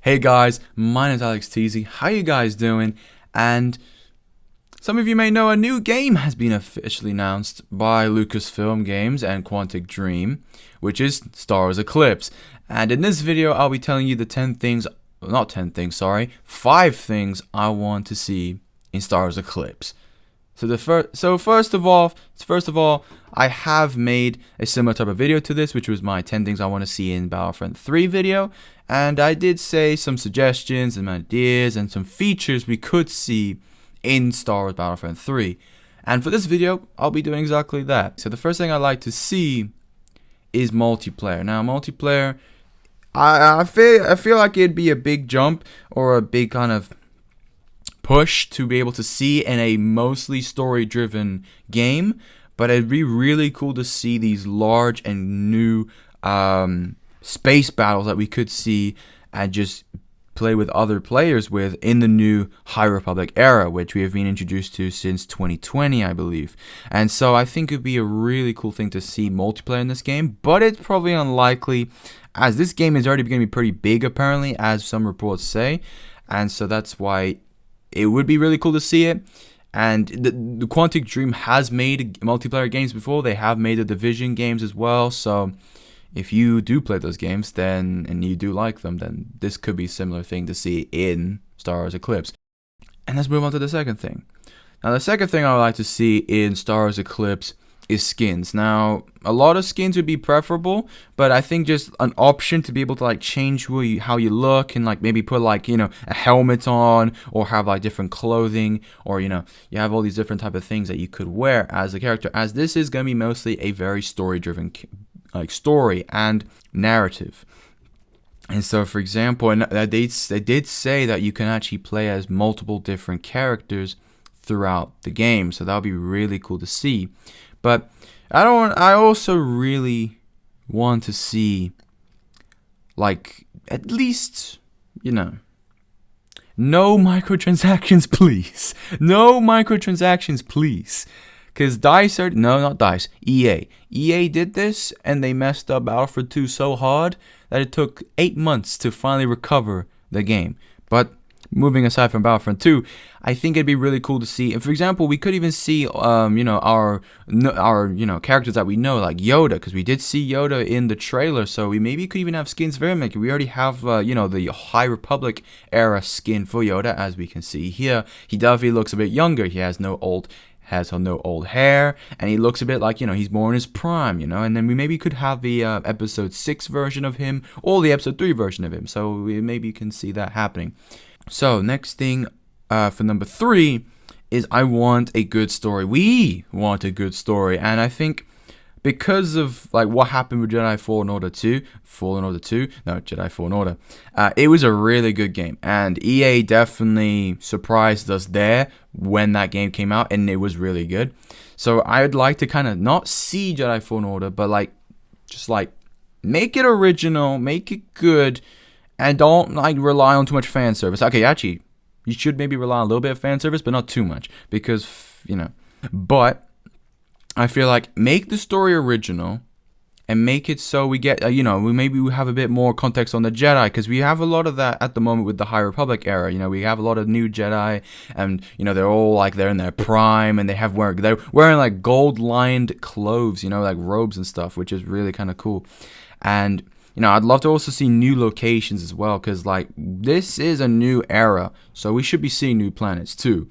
Hey guys, my name is Alex Teasy. How you guys doing? And some of you may know a new game has been officially announced by Lucasfilm Games and Quantic Dream, which is Star Wars Eclipse. And in this video, I'll be telling you the 5 things I want to see in Star Wars Eclipse. So first of all, I have made a similar type of video to this, which was my 10 things I want to see in Battlefront 3 video, and I did say some suggestions and ideas and some features we could see in Star Wars Battlefront 3. And for this video, I'll be doing exactly that. So the first thing I'd like to see is multiplayer. Now, multiplayer, I feel like it'd be a big jump or a big kind of push to be able to see in a mostly story-driven game, but it'd be really cool to see these large and new space battles that we could see and just play with other players with in the new High Republic era, which we have been introduced to since 2020, I believe. And so I think it'd be a really cool thing to see multiplayer in this game, but it's probably unlikely as this game is already going to be pretty big apparently, as some reports say, and so that's why it would be really cool to see it. And the Quantic Dream has made multiplayer games before. They have made the Division games as well. So if you do play those games and you do like them, then this could be a similar thing to see in Star Wars Eclipse. And let's move on to the second thing. Now, the second thing I would like to see in Star Wars Eclipse is skins. Now, a lot of skins would be preferable, but I think just an option to be able to like change how you look and like maybe put like, you know, a helmet on or have like different clothing, or, you know, you have all these different type of things that you could wear as a character, as this is going to be mostly a very story-driven like story and narrative. And so, for example, and they did say that you can actually play as multiple different characters throughout the game, so that would be really cool to see. But I also really want to see, like, at least, you know, no microtransactions, please. No microtransactions, please. Because EA. EA did this, and they messed up Battlefront 2 so hard that it took 8 months to finally recover the game. But moving aside from Battlefront 2, I think it'd be really cool to see. And for example, we could even see, our characters that we know, like Yoda, because we did see Yoda in the trailer. So we maybe could even have skins for him. Like we already have, the High Republic era skin for Yoda, as we can see here. He definitely looks a bit younger. He has no old hair, and he looks a bit like, he's more in his prime, and then we maybe could have the episode 6 version of him or the episode 3 version of him. So maybe you can see that happening. So next thing for number 3 is I want a good story. We want a good story, and I think because of like what happened with Jedi Fallen Order 2, it was a really good game, and EA definitely surprised us there when that game came out, and it was really good. So I'd like to kind of not see Jedi Fallen Order, but just make it original, make it good, and don't rely on too much fan service. Okay, actually, you should maybe rely on a little bit of fan service, but not too much, because But I feel like make the story original and make it so we get, we have a bit more context on the Jedi, because we have a lot of that at the moment with the High Republic era. We have a lot of new Jedi, and, they're all they're in their prime, and they're wearing gold-lined clothes, robes and stuff, which is really kind of cool. And, I'd love to also see new locations as well, because, this is a new era, so we should be seeing new planets too.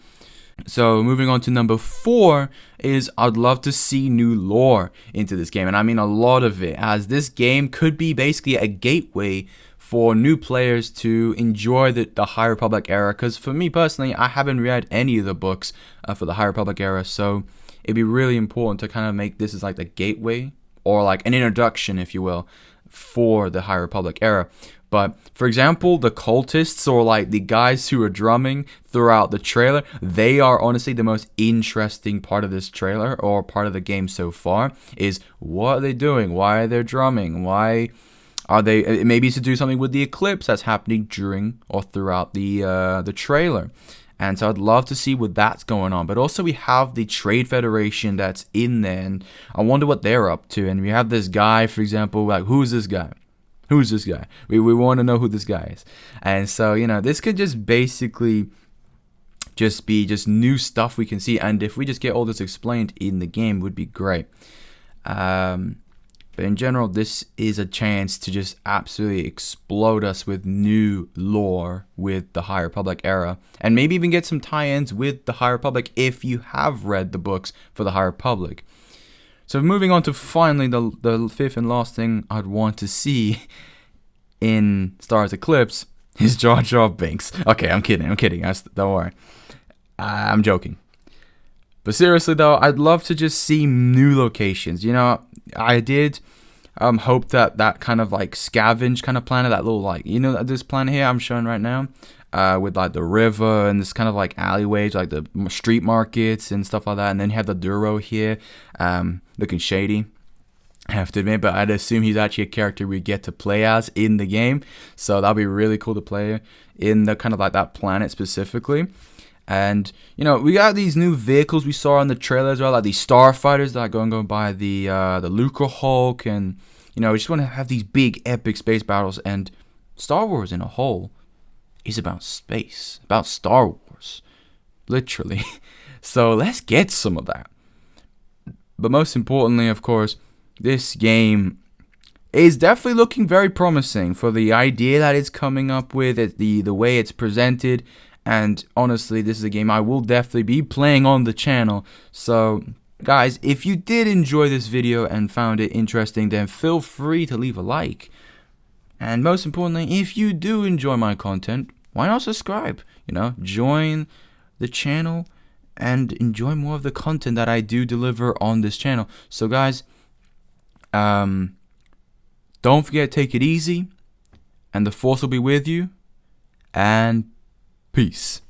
So moving on to number 4 is I'd love to see new lore into this game, and I mean a lot of it, as this game could be basically a gateway for new players to enjoy the High Republic era, because for me personally, I haven't read any of the books for the High Republic era, so it'd be really important to kind of make this as the gateway, or an introduction, if you will, for the High Republic era. But, for example, the cultists, or the guys who are drumming throughout the trailer, they are honestly the most interesting part of this trailer, or part of the game so far, is what are they doing? Why are they drumming? Why are they, maybe it's to do something with the eclipse that's happening during or throughout the trailer. And so I'd love to see what that's going on. But also we have the Trade Federation that's in there, and I wonder what they're up to. And we have this guy, for example, who's this guy? Who's this guy? We want to know who this guy is. And so, you know, this could just basically just be just new stuff we can see. And if we just get all this explained in the game, would be great. But in general, this is a chance to just absolutely explode us with new lore with the High Republic era. And maybe even get some tie-ins with the High Republic if you have read the books for the High Republic. So moving on to finally the fifth and last thing I'd want to see in Star Wars Eclipse is Jar Jar Binks. Okay, I'm kidding. Don't worry. I'm joking. But seriously though, I'd love to just see new locations. You know, I did hope that kind of like scavenge kind of planet, that little like, you know, this planet here I'm showing right now, with like the river and this kind of like alleyways, like the street markets and stuff like that. And then you have the Duro here, looking shady, I have to admit, but I'd assume he's actually a character we get to play as in the game. So that'll be really cool to play in the kind of like that planet specifically. And, you know, we got these new vehicles we saw in the trailer as well, like these starfighters that are going by the Lucre Hulk. And, you know, we just want to have these big epic space battles. And Star Wars in a whole is about space, about Star Wars, literally. So let's get some of that. But most importantly, of course, this game is definitely looking very promising for the idea that it's coming up with, the way it's presented. And honestly, this is a game I will definitely be playing on the channel. So, guys, if you did enjoy this video and found it interesting, then feel free to leave a like. And most importantly, if you do enjoy my content, why not subscribe? You know, join the channel and enjoy more of the content that I do deliver on this channel. So, guys, don't forget to take it easy, and the Force will be with you. And peace.